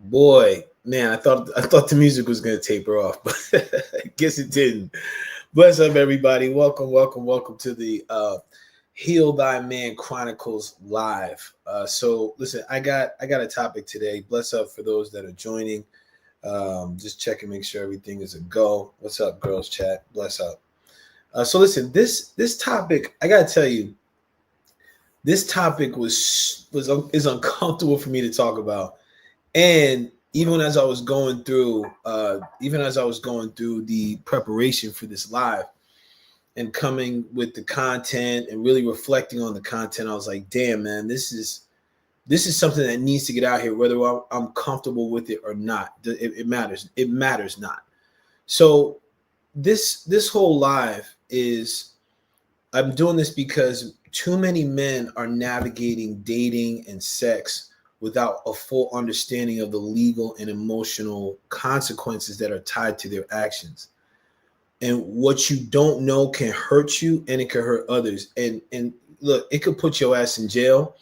Boy, man, I thought the music was gonna taper off, but I guess it didn't. Bless up, everybody. Welcome to the Heal.Thy.Man.Chronicles live. So listen, I got a topic today. Bless up for those that are joining. Just checking, make sure everything is a go. What's up, girls? Chat. Bless up. So listen, this topic, I gotta tell you, this topic is uncomfortable for me to talk about. And even as I was going through, the preparation for this live and coming with the content and really reflecting on the content, I was like, damn, man, this is something that needs to get out here, whether I'm comfortable with it or not. It matters. It matters not. So this whole live is, I'm doing this because too many men are navigating dating and sex without a full understanding of the legal and emotional consequences that are tied to their actions. And what you don't know can hurt you, and it can hurt others. And look, it could put your ass in jail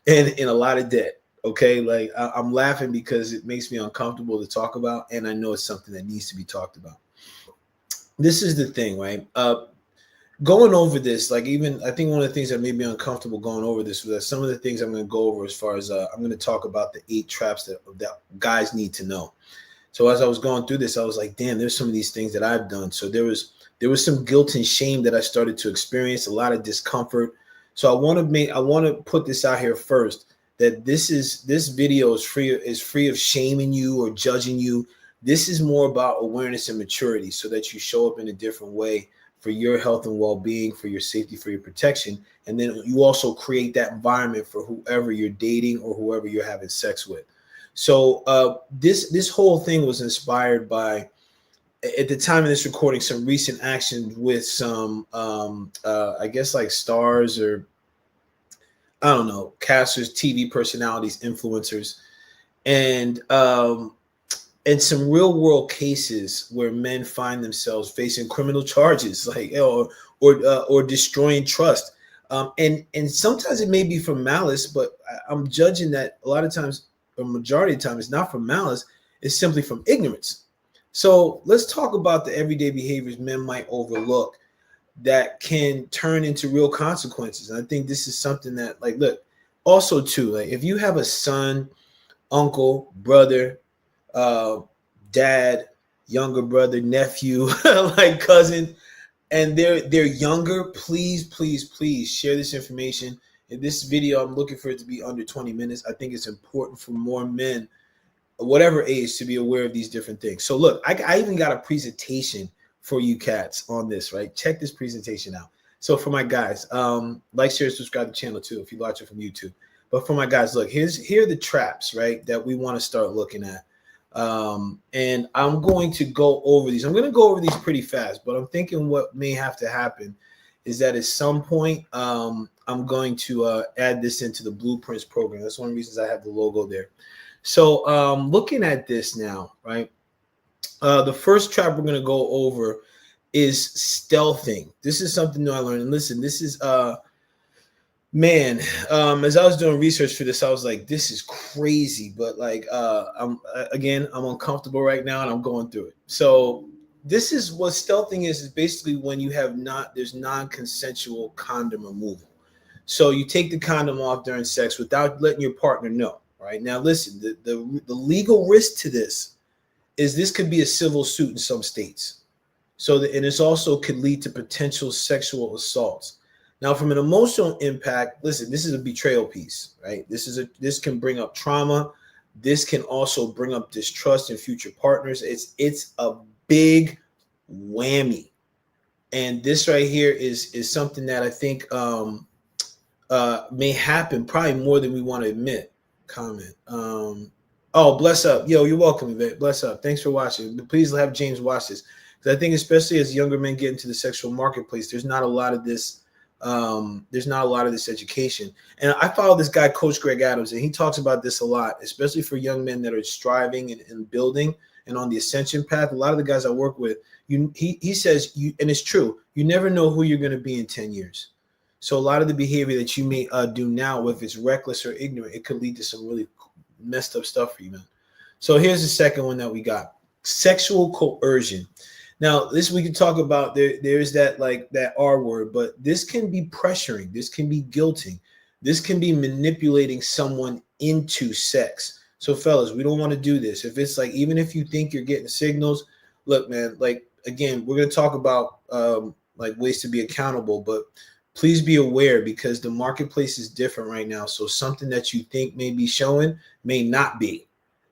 and in a lot of debt. Okay, like I'm laughing because it makes me uncomfortable to talk about, and I know it's something that needs to be talked about. This is the thing, right? Going over this, like, even I think one of the things that made me uncomfortable going over this was that some of the things I'm going to go over, as far as I'm going to talk about the 8 traps that guys need to know. So as I was going through this, I was like, damn, there's some of these things that I've done. So there was some guilt and shame that I started to experience, a lot of discomfort. So I want to put this out here first, that this video is free of shaming you or judging you. This is more about awareness and maturity, so that you show up in a different way for your health and well-being, for your safety, for your protection. And then you also create that environment for whoever you're dating or whoever you're having sex with. So this whole thing was inspired by, at the time of this recording, some recent actions with some, I guess, like stars, or I don't know, casters, TV personalities, influencers, and some real world cases where men find themselves facing criminal charges, like or destroying trust. And sometimes it may be from malice, but I'm judging that a lot of times, or majority of the time, it's not from malice. It's simply from ignorance. So let's talk about the everyday behaviors men might overlook that can turn into real consequences. And I think this is something that, like, look, also too, like, if you have a son, uncle, brother, dad, younger brother, nephew, like cousin, and they're younger, please share this information. In this video, I'm looking for it to be under 20 minutes. I think it's important for more men, whatever age, to be aware of these different things. So look, I even got a presentation for you cats on this, right? Check this presentation out. So for my guys, like, share, subscribe to the channel too if you watch it from YouTube. But for my guys, look, here are the traps, right, that we want to start looking at. And I'm going to go over these. I'm going to go over these pretty fast, but I'm thinking what may have to happen is that at some point, I'm going to add this into the Blueprints program. That's one of the reasons I have the logo there. So looking at this now, right, the first trap we're going to go over is stealthing. This is something new I learned. And listen, this is man, as I was doing research for this, I was like, this is crazy, but like, I'm uncomfortable right now, and I'm going through it. So this is what stealthing is basically when you have there's non-consensual condom removal. So you take the condom off during sex without letting your partner know. Right now, listen, the legal risk to this is this could be a civil suit in some states. So and this also could lead to potential sexual assaults. Now, from an emotional impact, listen, this is a betrayal piece, right? This can bring up trauma. This can also bring up distrust in future partners. It's a big whammy. And this right here is something that I think may happen probably more than we want to admit. Comment. Oh, bless up. Yo, you're welcome, Yvette. Bless up. Thanks for watching. But please have James watch this, because I think, especially as younger men get into the sexual marketplace, there's not a lot of this. There's not a lot of this education. And I follow this guy, Coach Greg Adams, and he talks about this a lot, especially for young men that are striving and building and on the ascension path. A lot of the guys I work with, he says, and it's true, you never know who you're going to be in 10 years. So a lot of the behavior that you may do now, if it's reckless or ignorant, it could lead to some really messed up stuff for you, man. So here's the second one that we got: sexual coercion. Now, this we can talk about. There's that like that R word, but this can be pressuring. This can be guilting. This can be manipulating someone into sex. So, fellas, we don't want to do this. If it's like, even if you think you're getting signals, look, man. Like again, we're gonna talk about like ways to be accountable, but please be aware because the marketplace is different right now. So something that you think may be showing may not be.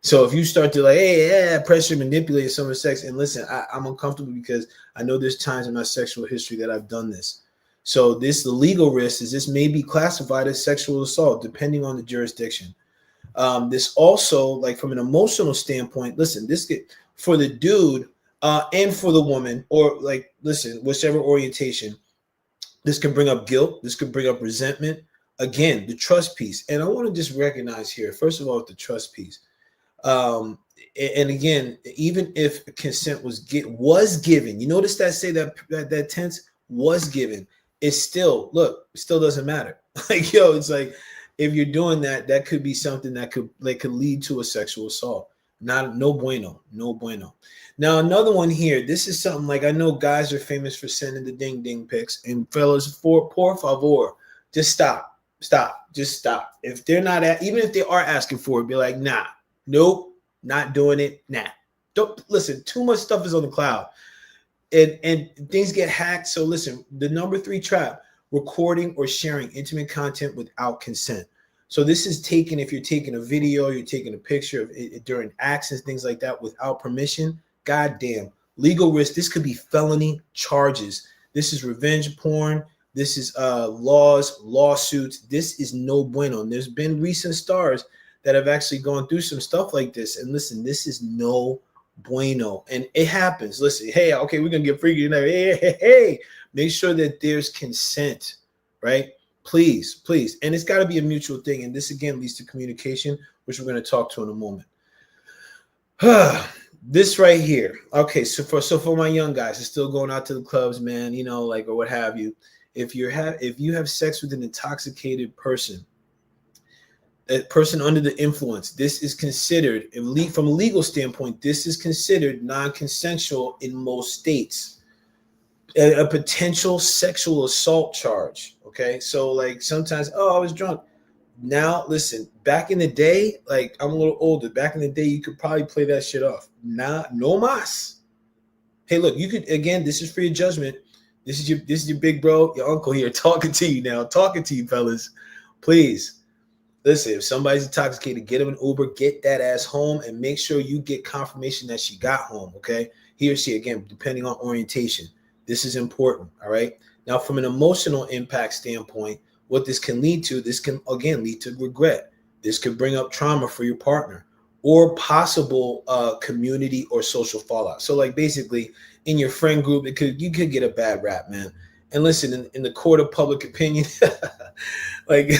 So if you start to like, hey, yeah, pressure, manipulate someone's sex, and listen, I'm uncomfortable because I know there's times in my sexual history that I've done this. So the legal risk is this may be classified as sexual assault depending on the jurisdiction. This also, like from an emotional standpoint, listen, this get for the dude and for the woman, or like, listen, whichever orientation, this can bring up guilt. This could bring up resentment. Again, the trust piece. And I want to just recognize here, first of all, the trust piece. Um, and again, even if consent was given, you notice that say that tense was given. It's still it still doesn't matter. Like it's like if you're doing that, that could be something that could lead to a sexual assault. Not no bueno, no bueno. Now another one here. This is something like I know guys are famous for sending the ding ding pics, and fellas, por favor, just stop, just stop. If they're not even if they are asking for it, be like, nah. Nope, not doing it. Nah. Don't listen. Too much stuff is on the cloud, and things get hacked. So listen, the number 3 trap: recording or sharing intimate content without consent. So this is taken if you're taking a video, you're taking a picture of it during acts and things like that without permission. Goddamn, legal risk. This could be felony charges. This is revenge porn. This is lawsuits. This is no bueno. And there's been recent stars that have actually gone through some stuff like this. And listen, this is no bueno. And it happens. Listen, hey, okay, we're going to get freaky. Hey, make sure that there's consent, right? Please. And it's got to be a mutual thing. And this, again, leads to communication, which we're going to talk to in a moment. This right here. Okay, so for my young guys, it's still going out to the clubs, man, or what have you. If you have sex with an intoxicated person, a person under the influence, this is considered, from a legal standpoint, this is considered non-consensual in most states. A potential sexual assault charge. Okay, so like sometimes, I was drunk. Now, listen, back in the day, like I'm a little older. Back in the day, you could probably play that shit off. Nah, no mas. Hey, look, you could, again, this is for your judgment. This is your big bro, your uncle here talking to you now, talking to you, fellas. Please. Listen, if somebody's intoxicated, get them an Uber, get that ass home, and make sure you get confirmation that she got home, okay? He or she, again, depending on orientation. This is important, all right? Now, from an emotional impact standpoint, what this can lead to, this can, again, lead to regret. This could bring up trauma for your partner or possible community or social fallout. So, like, basically, in your friend group, you could get a bad rap, man. And listen, in the court of public opinion, like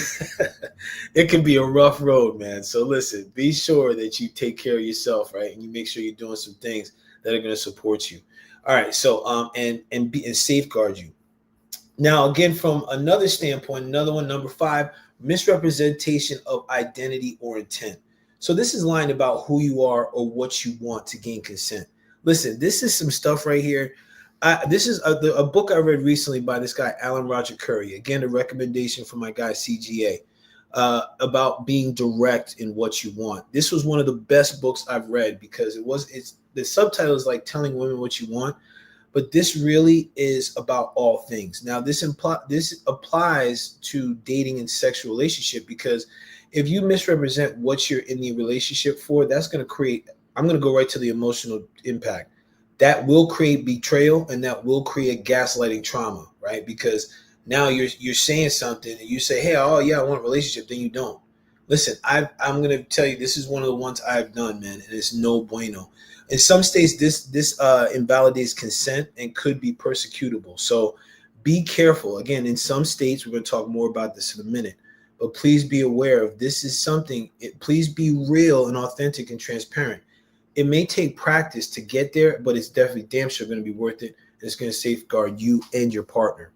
it can be a rough road, man. So listen, be sure that you take care of yourself, right? And you make sure you're doing some things that are going to support you. All right. So and safeguard you. Now, again, from another standpoint, another one, number 5, misrepresentation of identity or intent. So this is lying about who you are or what you want to gain consent. Listen, this is some stuff right here. This is a book I read recently by this guy, Alan Roger Curry. Again, a recommendation from my guy, CGA, about being direct in what you want. This was one of the best books I've read because the subtitle is like telling women what you want, but this really is about all things. Now, this applies to dating and sexual relationship because if you misrepresent what you're in the relationship for, that's going to create, I'm going to go right to the emotional impact. That will create betrayal and that will create gaslighting trauma, right? Because now you're saying something and you say, hey, oh yeah, I want a relationship, then you don't. Listen, I'm going to tell you, this is one of the ones I've done, man, and it's no bueno. In some states, this invalidates consent and could be persecutable. So be careful. Again, in some states, we're going to talk more about this in a minute, but please be aware of this is something, please be real and authentic and transparent. It may take practice to get there, but it's definitely damn sure going to be worth it. And it's going to safeguard you and your partner.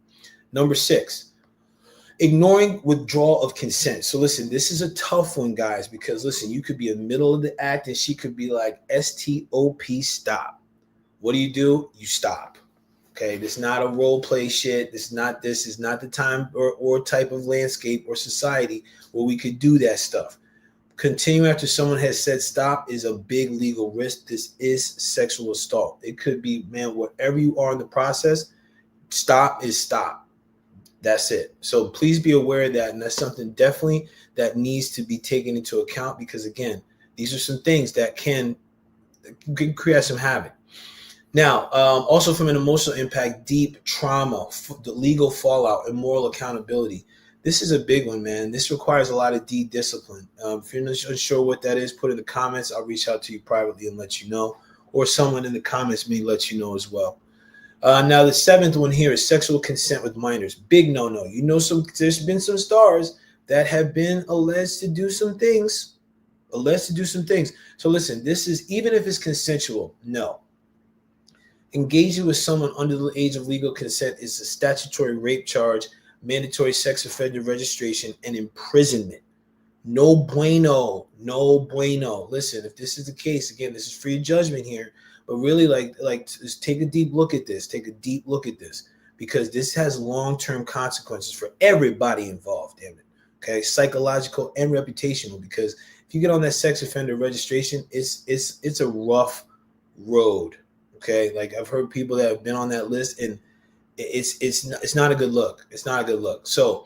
Number 6, Ignoring withdrawal of consent. So listen, this is a tough one, guys, because listen, you could be in the middle of the act and she could be like, STOP, stop. What do? You stop. Okay, this is not a role play shit. This is not the time or type of landscape or society where we could do that stuff. Continue after someone has said stop is a big legal risk. This is sexual assault. It could be, man, wherever you are in the process, stop is stop. That's it. So please be aware of that. And that's something definitely that needs to be taken into account, because again, these are some things that can create some havoc. Now, also from an emotional impact, deep trauma, the legal fallout, and moral accountability. This is a big one, man. This requires a lot of deep discipline. If you're not unsure what that is, put in the comments. I'll reach out to you privately and let you know, or someone in the comments may let you know as well. Now, the seventh one here is sexual consent with minors. Big no-no. You know, there's been some stars that have been alleged to do some things. So listen, this is, even if it's consensual, no. Engaging with someone under the age of legal consent is a statutory rape charge, mandatory sex offender registration, and imprisonment. No bueno. Listen, if this is the case, again, this is free judgment here. But really, just take a deep look at this. Because this has long-term consequences for everybody involved, damn it. Okay, psychological and reputational. Because if you get on that sex offender registration, it's a rough road. Okay, like I've heard people that have been on that list, and it's not a good look. So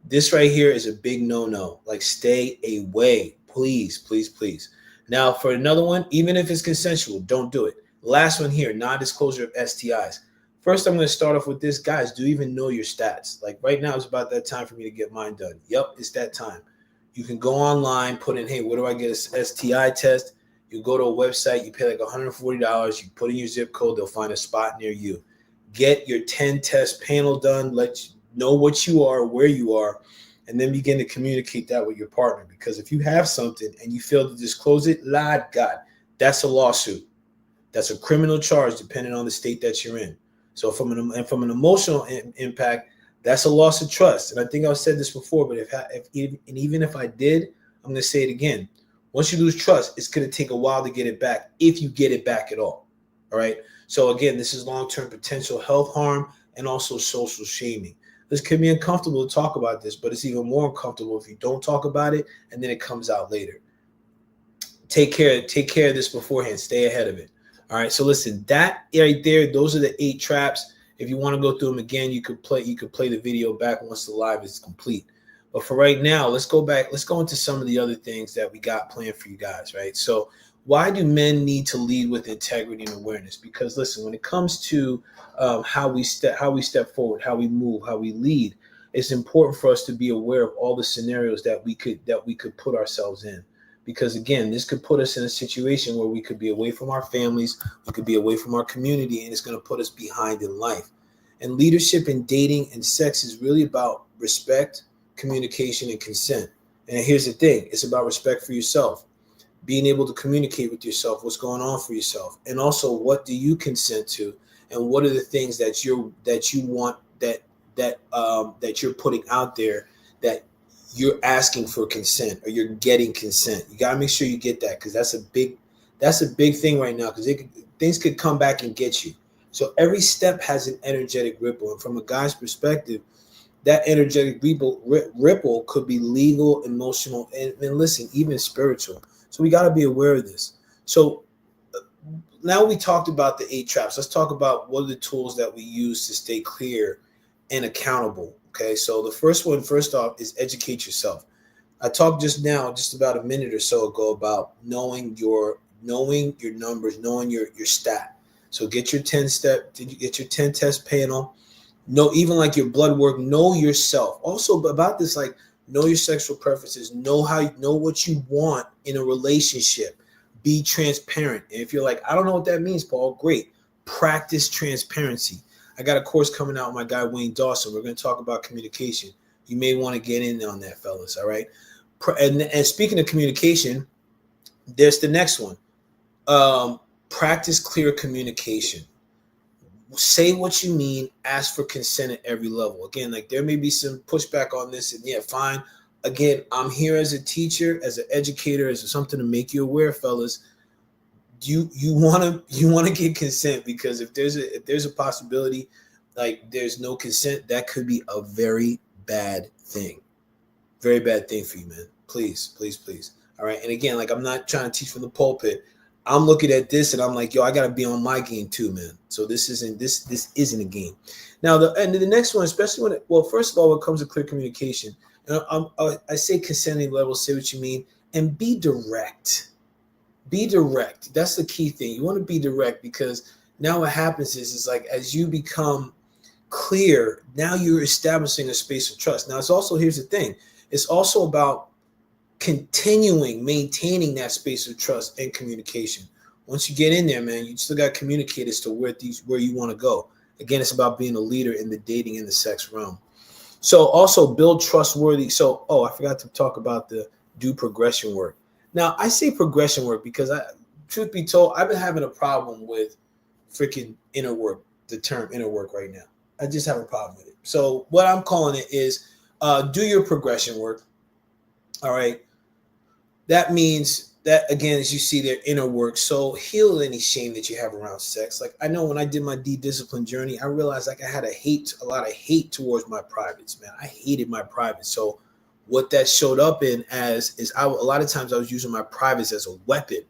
this right here is a big no-no. Like, stay away, please. Now, for another one, even if it's consensual, don't do it. Last one here, non-disclosure of STIs. First, I'm going to start off with this. Guys, do you even know your stats? Like right now, it's about that time for me to get mine done. Yep, it's that time. You can go online, put in, hey, where do I get a STI test? You go to a website, you pay like $140. You put in your zip code, they'll find a spot near you. Get your 10 test panel done. Let you know what you are, where you are, and then begin to communicate that with your partner. Because if you have something and you fail to disclose it, Lord God, that's a lawsuit. That's a criminal charge, depending on the state that you're in. So from an emotional impact, that's a loss of trust. And I think I've said this before, but even if I did, I'm going to say it again. Once you lose trust, it's going to take a while to get it back, if you get it back at all. All right. So again, this is long-term potential health harm and also social shaming. This can be uncomfortable to talk about this, but it's even more uncomfortable if you don't talk about it and then it comes out later. Take care of this beforehand. Stay ahead of it. All right. So listen, that right there, those are the 8 traps. If you want to go through them again, you could play the video back once the live is complete. But for right now, let's go back. Let's go into some of the other things that we got planned for you guys, right? So why do men need to lead with integrity and awareness? Because listen, when it comes to how we step forward, how we move, how we lead, it's important for us to be aware of all the scenarios that we could put ourselves in. Because again, this could put us in a situation where we could be away from our families, we could be away from our community, and it's going to put us behind in life. And leadership in dating and sex is really about respect, communication, and consent. And here's the thing, it's about respect for yourself, being able to communicate with yourself what's going on for yourself, and also what do you consent to, and what are the things that you want that you're putting out there, that you're asking for consent or you're getting consent. You got to make sure you get that, because that's a big thing right now, because things could come back and get you. So every step has an energetic ripple, and from a guy's perspective, that energetic ripple could be legal, emotional, and listen, even spiritual. So we got to be aware of this. So now we talked about the 8 traps. Let's talk about what are the tools that we use to stay clear and accountable. Okay, so the first off, is educate yourself. I talked just about a minute or so ago about knowing your numbers, knowing your stat. So get your 10 test panel. Know, even like your blood work, know yourself. Also about this, like, know your sexual preferences, know what you want in a relationship. Be transparent. And if you're like, I don't know what that means, Paul, great. Practice transparency. I got a course coming out with my guy, Wayne Dawson. We're going to talk about communication. You may want to get in on that, fellas. All right. And speaking of communication, there's the next one. Practice clear communication. say what you mean, ask for consent at every level. Again, like there may be some pushback on this, and yeah, fine. Again, I'm here as a teacher, as an educator, as something to make you aware, fellas. You want to get consent, because if there's a possibility like there's no consent, that could be a very bad thing. Very bad thing for you, man. Please, please, please. All right. And again, like I'm not trying to teach from the pulpit. I'm looking at this and I'm like, yo, I gotta be on my game too, man. So this isn't a game. Now the next one, especially first of all, when it comes to clear communication, and I say consenting level, say what you mean, and be direct. Be direct. That's the key thing. You want to be direct, because now what happens is like as you become clear, now you're establishing a space of trust. Now it's also, here's the thing, it's also about maintaining that space of trust and communication. Once you get in there, man, you still got to communicate as to where you want to go. Again, it's about being a leader in the dating and the sex realm. So also build trustworthy. So, I forgot to talk about the do progression work. Now, I say progression work because truth be told, I've been having a problem with freaking inner work, the term inner work right now. I just have a problem with it. So what I'm calling it is do your progression work. All right. That means that, again, as you see, their inner work. So heal any shame that you have around sex. Like I know when I did my de-discipline journey, I realized like I had a lot of hate towards my privates, man. I hated my privates. So what that showed up in is a lot of times I was using my privates as a weapon,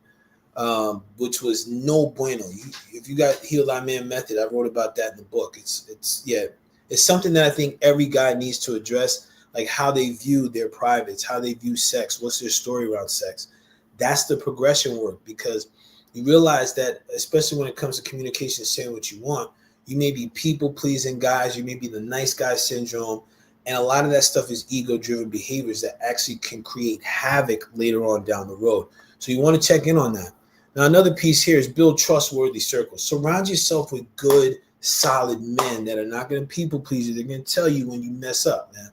which was no bueno. If you got Heal.Thy.Man method, I wrote about that in the book. It's something that I think every guy needs to address. Like how they view their privates, how they view sex, what's their story around sex. That's the progression work, because you realize that, especially when it comes to communication, saying what you want, you may be people-pleasing guys, you may be the nice guy syndrome, and a lot of that stuff is ego-driven behaviors that actually can create havoc later on down the road. So you want to check in on that. Now, another piece here is build trustworthy circles. Surround yourself with good, solid men that are not going to people-please you. They're going to tell you when you mess up, man.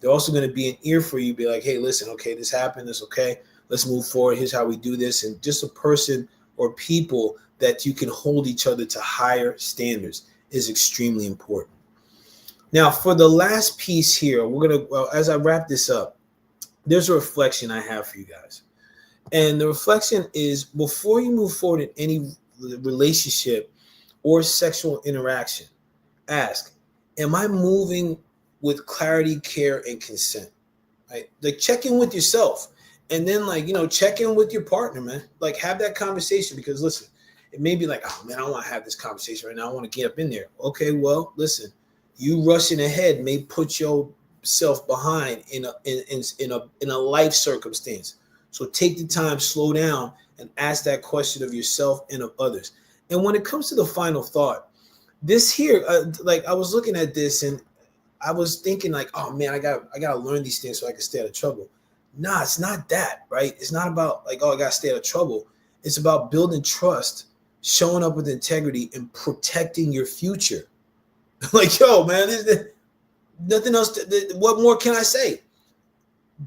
They're also going to be an ear for you, be like, hey, listen, okay, this happened, it's okay, let's move forward, here's how we do this. And just a person or people that you can hold each other to higher standards is extremely important. Now, for the last piece here, as I wrap this up, there's a reflection I have for you guys. And the reflection is, before you move forward in any relationship or sexual interaction, ask, am I moving with clarity, care, and consent? Right? Like check in with yourself, and then check in with your partner, man. Like have that conversation, because listen, it may be like, oh man, I don't want to have this conversation right now. I want to get up in there. Okay, well, listen, you rushing ahead may put yourself behind in a life circumstance. So take the time, slow down, and ask that question of yourself and of others. And when it comes to the final thought, this here, I was looking at this and I was thinking like, oh man, I gotta learn these things so I can stay out of trouble. Nah, it's not that, right? It's not about like, oh, I gotta stay out of trouble. It's about building trust, showing up with integrity, and protecting your future. Like, yo, man, there's nothing else. What more can I say?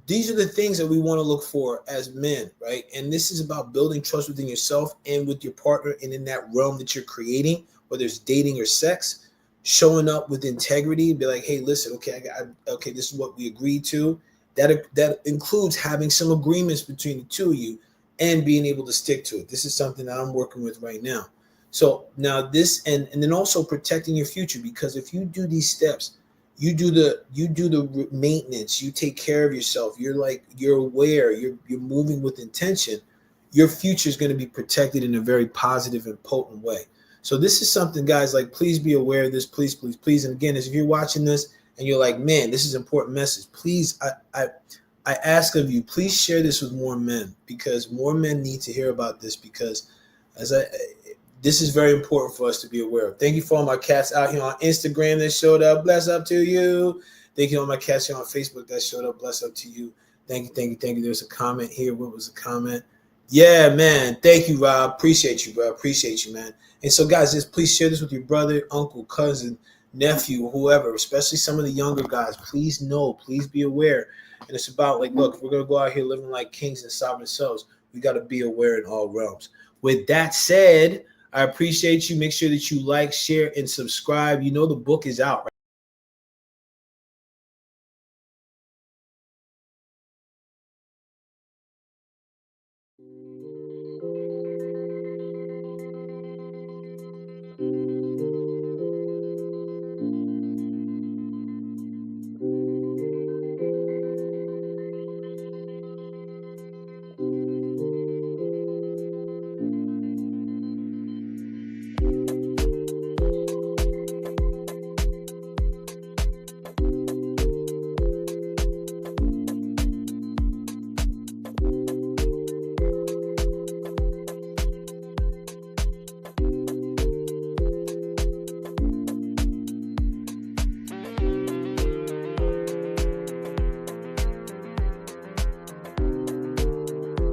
These are the things that we want to look for as men, right? And this is about building trust within yourself and with your partner, and in that realm that you're creating, whether it's dating or sex, showing up with integrity, be like, hey, listen, okay, okay, this is what we agreed to. That includes having some agreements between the two of you and being able to stick to it. This is something that I'm working with right now. So now this, and then also protecting your future, because if you do these steps, you do the maintenance, you take care of yourself, you're aware, you're moving with intention, your future is going to be protected in a very positive and potent way. So this is something, guys, like, please be aware of this, please, please, please. And again, if you're watching this and you're like, man, this is an important message, please, I ask of you, please share this with more men, because more men need to hear about this, because this is very important for us to be aware of. Thank you for all my cats out here on Instagram that showed up. Bless up to you. Thank you all my cats here on Facebook that showed up. Bless up to you. Thank you, thank you, thank you. There's a comment here. What was the comment? Yeah, man. Thank you, Rob. Appreciate you, bro. Appreciate you, man. And so, guys, just please share this with your brother, uncle, cousin, nephew, whoever, especially some of the younger guys. Please know, please be aware. And it's about, like, look, if we're going to go out here living like kings and sovereign selves, we got to be aware in all realms. With that said, I appreciate you. Make sure that you like, share, and subscribe. You know the book is out, right?